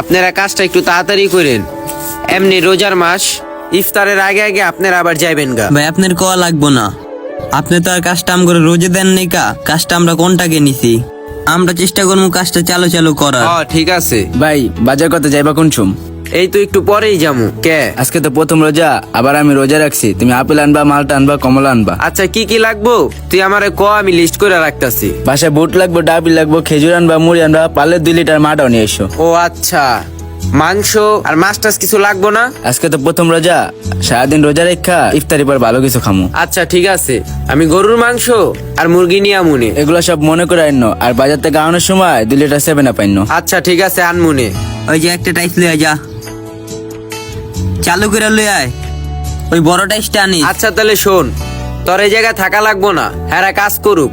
আপনারা কাজটা একটু তাড়াতাড়ি করেন, এমনি রোজার মাস, ইফতারের আগে আগে আপনারা আবার যাইবেন গা। ভাই আপনার কোয়া লাগবো না, আপনি তো আর কাজটা আম করে রোজে দেন নাই কা, কাজটা আমরা কোনটাকে নিছি, আমরা চেষ্টা করবো কাজটা চালু চালু করার। ঠিক আছে ভাই বাজার করতে যাইবা কোন সুম? এই তো একটু পরেই যাবো। কে? আজকে তো প্রথম রোজা, আবার আমি রোজা রাখছি। তুমি আপেল আনবা, মালটা আনবা, কমলা আনবা। আচ্ছা কি কি লাগবো তুই আমারে ক, আমি লিস্ট করে রাখতাছি। বাসায় বুট লাগবো, ডাবিল লাগবো, খেজুর আনবা, মুড়ি আনবা, পারলে 2 লিটার মাটাও নিয়ে এসো। ও আচ্ছা, মাংস আর মাছ টাছ কিছু লাগবো না? আজকে তো প্রথম রোজা, সারাদিন রোজা রেখা ইফতারি পর ভালো কিছু খামু। আচ্ছা ঠিক আছে, আমি গরুর মাংস আর মুরগি নিয়ে আমুনে। এগুলো সব মনে করে আইনো, আর বাজার থেকে আনানোর সময় 2 লিটার 7 আপ আইনো। আচ্ছা ঠিক আছে, আনমুনে। ওই যে একটা টাইস লইয়া যা, চালু করে লই আয়, ওই বড় টাইসটা আনিস। আচ্ছা তাহলে শোন, তোর এই জায়গায় থাকা লাগবো না, হ্যাঁ কাজ করুক।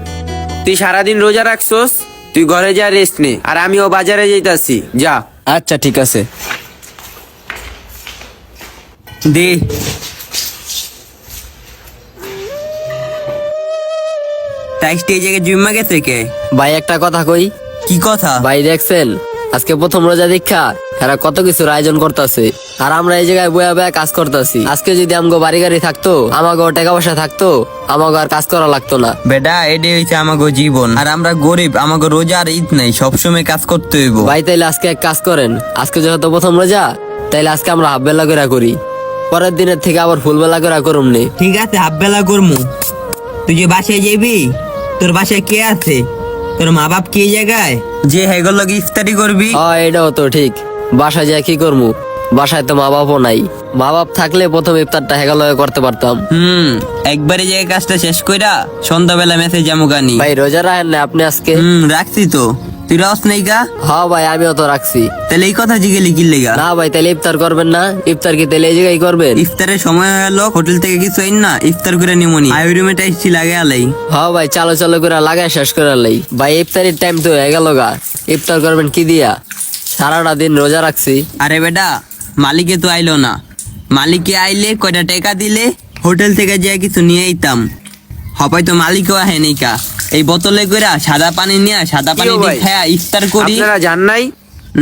তুই সারাদিন রোজা রাখছোস, তুই ঘরে যা রেস্ট নে, আর আমিও বাজারে যাইতাছি, যা। আচ্ছা ঠিক আছে। দে টাইসটা এই জায়গায় জুম্মা গেছে কে? ভাই একটা কথা কই। কি কথা? ভাই দেখছেন আজকে প্রথম রোজা দীক্ষা, এরা কত কিছুর আয়োজন করতেছে, আর আমরা এই জায়গায় বয়া বয়া কাজ করতেছি। আজকে যদি আমগো বাড়ি গাড়ি থাকতো, আমাগো টাকা পয়সা থাকতো, আমাগো আর কাজ করা লাগতো না। বেটা এটাই হইছে আমাগো জীবন, আর আমরা গরিব, আমাগো রোজা আর ঈদ নাই, সবসময় কাজ করতে হইব। ভাই তাইলে আজকে এক কাজ করেন, আজকে যেহেতু প্রথম রোজা, তাইলে আজকে আমরা হাফ বেলা করে করি, পরের দিনের থেকে আবার ফুল বেলা করে করুম নি। ঠিক আছে হাফ বেলা করমু। তুই যে বাসায় যাবি, তোর বাসায় কে আছে? তোর মা বাপ কি জায়গায় যে হেগোর লগে ইফতারি করবি? এটাও তো ঠিক, বাসায় যায় কি করবো, বাসায় তো মা বাপও নাই। মা বাপ থাকলে প্রথম ইফতারটা হেগাল করতে পারতাম। একবারে যে কাজটা শেষ কইরা সন্ধ্যাবেলা মেসে যামু গানি। ভাই রোজা রাখেন না আপনি আজকে? রাখছি তো, তুই রস নেই গা? হ্যাঁ ভাই আমিও তো রাখছি। তাহলে এই কথা জিগেলি কি লেগা? না ভাই তাহলে ইফতার করবেন না? ইফতার কি তাহলে এই জায়গায় করবেন? ইফতারের সময় হলো, হোটেল থেকে কিছু আইন না, ইফতার করে নিমনি আই রুমে টাইছি লাগে আলাই। হ্যাঁ ভাই চালো চালো করে লাগাই শেষ করে লাই। ভাই ইফতারের টাইম তো হয়ে গেল গা, ইফতার করবেন কি দিয়া? সারাটা দিন রোজা রাখছি। আরে বেটা মালিকে তো আইলো না, মালিকে আইলে কয়টা টাকা দিলে হোটেল থেকে যে কিছু নিয়ে আইতাম, হপাই তো মালিকও আহে নাই কা। এই বোতলে কইরা সাদা পানি নিয়ে সাদা পানি দিয়ে খায়া ইফতার করি। আপনারা জান নাই?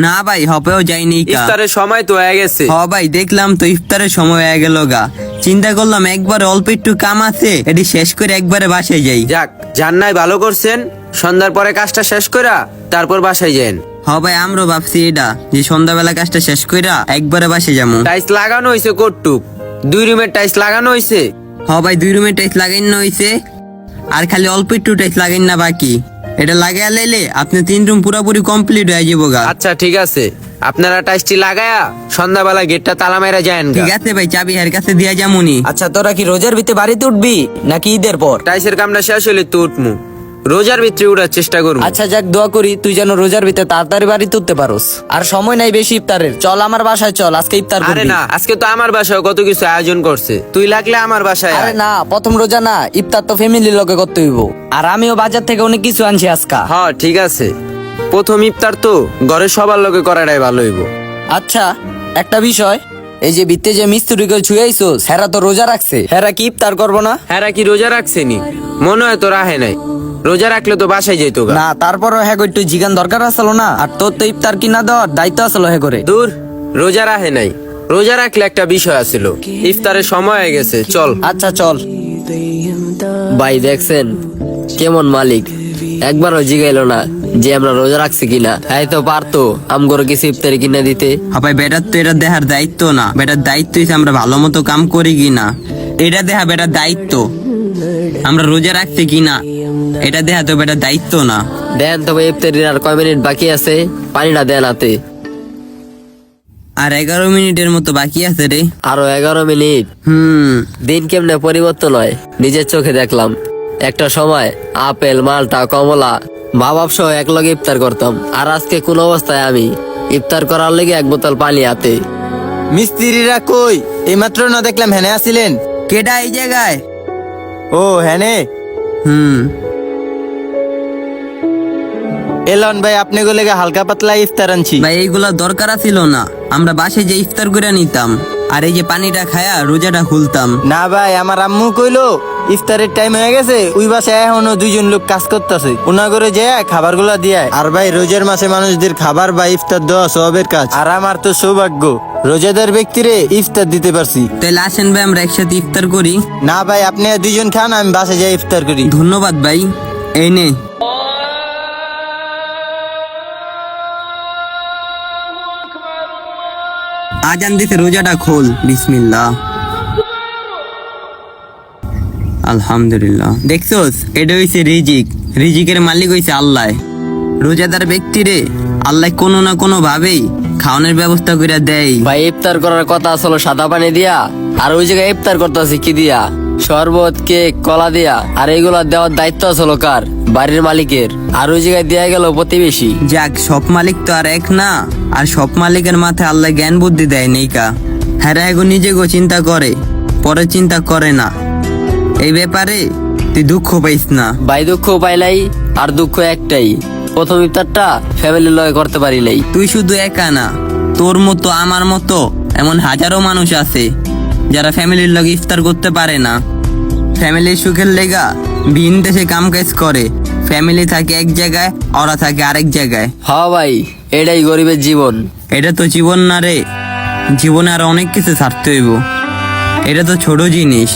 না ভাই হপেও যাইনি কা। ইফতারের সময় তো হয়ে গেছে। ভাই দেখলাম তো ইফতারের সময় হয়ে গেল গা, চিন্তা করলাম একবার অল্প একটু কাম আছে, এটি শেষ করে একবারে বাসায় যাই। যাক, জান নাই ভালো করছেন, সন্ধ্যার পরে কাজটা শেষ কইরা তারপর বাসায় যান। ভাই আমরাও ভাবছি এটা, যে সন্ধ্যাবেলা কাজটা শেষ কইরা একবারে বাসায় যাবো। টাইস লাগানো হইছে কটুক? 2 রুমের টাইস লাগানো হইছে? ভাই 2 রুমের টাইস লাগাইন না হইছে, আর খালি অল্প একটু টাইস লাগাইন না বাকি। এটা লাগাইয়া লাইলে আপনি 3 রুম পুরোপুরি কমপ্লিট হয়ে যাবো গা। আচ্ছা ঠিক আছে, আপনারা টাইসটি লাগায়া সন্ধ্যাবেলা গেটটা তালা মেরা যান। ঠিক আছে ভাই, চাবি এর কাছে দিয়া যামুনি। আচ্ছা তোরা কি রোজার ভিতরে বাড়িতে উঠবি নাকি ঈদের পর? টাইসের কামটা শেষ হইলে তো উঠমু, রোজার ভিতরে উঠার চেষ্টা করবো। আচ্ছা যাক, দোয়া করি তুই যেন রোজার ভিতরে তাড়াতাড়ি বাড়িতে উঠতে পারোস। আর সময় নাই বেশি ইফতারের, চল আমার বাসায় চল, আজকে ইফতার আরে করবি। না, আজকে তো আমার বাসায় কত কিছু আয়োজন করছে, তুই লাগলে আমার বাসায় আরে আয়। না, প্রথম রোজা না, ইফতার তো ফ্যামিলির লোকে করতে হইব। আর আমিও বাজার থেকে অনেক কিছু আনছি আজকা। হ্যাঁ ঠিক আছে, প্রথম ইফতার তো ঘরে সবার লোকে করাটাই ভালো হইব। আচ্ছা একটা বিষয়, এই যে ভিত্তে যে মিস্ত্রিকে ছুঁয়াইছোস, হেরা তো রোজা রাখছে, হেরা কি ইফতার করবো না? হ্যাঁ কি রোজা রাখছেনি? মনে হয় তো রাহে নাই, রোজা রাখলে তো বাসায় যেত গা। না তারপরও হ্যাঁ একটু জিগান দরকার আসলো না, আর তোর তো ইফতার কিনা দেওয়ার দায়িত্ব আসলো হ্যাঁ করে। দূর, রোজা রাহে নাই, রোজা রাখলে একটা বিষয় আছিল। ইফতারের সময় হয়ে গেছে, চল। আচ্ছা চল। ভাই দেখছেন কেমন মালিক, একবারও জিগাইলো না যে আমরা রোজা রাখছি কিনা। এই তো পারতো আমগোর কিছু ইফতারি কিনা দিতে। ভাই বেটার তো এটা দেখার দায়িত্ব না, বেটার দায়িত্ব হইছে আমরা ভালো মতো কাম করি কিনা, এটা দেখা বেটার দায়িত্ব। আমরা রোজা রাখছি কিনা এটা দেখা তো বেটার দায়িত্ব না। দেন তবে ইফতারির আর কয় মিনিট বাকি আছে, পানিটা দেন হাতে। আর 11 মিনিটের মতো বাকি আছে রে। আরো 11 মিনিট। দিন কেমনে পরিবর্তন হয় নিজের চোখে দেখলাম। একটা সময় আপেল, মালটা, কমলা, মা বাপ সহ এক লগে ইফতার করতাম, আর আজকে কোন অবস্থায় আমি ইফতার করার লেগে 1 বোতল পানি হাতে। মিস্ত্রিরা কই? এইমাত্র না দেখলাম হেনে আসিলেন। কেডা এই জায়গায়? ও হেনে। এলন ভাই আপনি গুলোকে হালকা পাতলা ইফতার আনছি। ভাই এইগুলা দরকার ছিল না, আমরা বাসে যে ইফতার করে নিতাম, আর এই যে পানিটা খায়া রোজাটা খুলতাম। না ভাই, আমার আম্মু কইলো ইফতারের টাইম হয়ে গেছে, ওই বাসায় এখনো দুইজন লোক কাজ করতেছে, ওনা করে যে খাবারগুলা দিয়ে আয়। আর ভাই রোজার মাসে মানুষদের খাবার বা ইফতার দেওয়া সবের কাজ, আর আমার তো সৌভাগ্য রোজাদার ব্যক্তিরে ইফতার দিতে পারছি। তাহলে আসেন ভাই আমরা একসাথে ইফতার করি। না ভাই, আপনি দুইজন খান, আমি বাসায় যাই ইফতার করি। ধন্যবাদ ভাই। এই নে। আজান দিতে রোজাটা খোল। বিসমিল্লাহ, আলহামদুলিল্লাহ। দেখছোস, এটা হইছে রিজিক। রিজিকের মালিক হইছে আল্লাহ। রোজাদার ব্যক্তিরে আল্লাহ কোনো না কোনো ভাবেই খাওয়ানোর ব্যবস্থা করে দেয়। ভাই ইফতার করার কথা আসলো সাদা পানি দিয়া, আর ওই জায়গায় ইফতার করতেছি কি দিয়া? শরবত, কেক, কলা দিয়া। আর এগুলা দেওয়ার দায়িত্ব আসলো কার? বাড়ির মালিকের। আর ওই জায়গায় দেয়া গেল প্রতিবেশী। যাক, সব মালিক তো আর এক না, আর সব মালিকের মাথায় আল্লাহ জ্ঞান বুদ্ধি দেয় নেইকা। হ্যাঁ, এগো নিজেগো চিন্তা করে, পরে চিন্তা করে না। এই ব্যাপারে তুই দুঃখ পাইস না। ভাই দুঃখ পাইলাই, আর দুঃখ একটাই, প্রথম ইফতারটা ফ্যামিলির লগে করতে পারি নাই। তুই শুধু একা না, তোর মতো আমার মতো এমন হাজারো মানুষ আছে যারা ফ্যামিলির লগে ইফতার করতে পারে না। ফ্যামিলির সুখের লেগা ভিন দেশে কাম কাজ করে। ফ্যামিলি থাকে এক জায়গায়, ওরা থাকে আরেক জায়গায়। হ্যাঁ ভাই, এটাই গরিবের জীবন। এটা তো জীবন না রে, জীবনে আর অনেক কিছু ছাড়তে হইব। এটা তো ছোট জিনিস,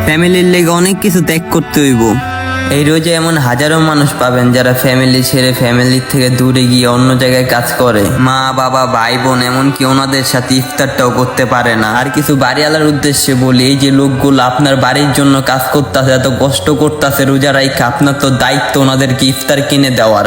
ফ্যামিলির লেগে অনেক কিছু ত্যাগ করতে হইব। এই রোজে এমন হাজারো মানুষ পাবেন যারা ফ্যামিলি ছেড়ে ফ্যামিলির থেকে দূরে গিয়ে অন্য জায়গায় কাজ করে। মা বাবা, ভাই বোন, এমনকি ওনাদের সাথে ইফতারটাও করতে পারে না। আর কিছু বাড়িওয়ালার উদ্দেশ্যে বলি, এই যে লোকগুলো আপনার বাড়ির জন্য কাজ করতেছে, এত কষ্ট করতেছে রোজা রাইখা, আপনার তো দায়িত্ব ওনাদেরকে ইফতার কিনে দেওয়ার।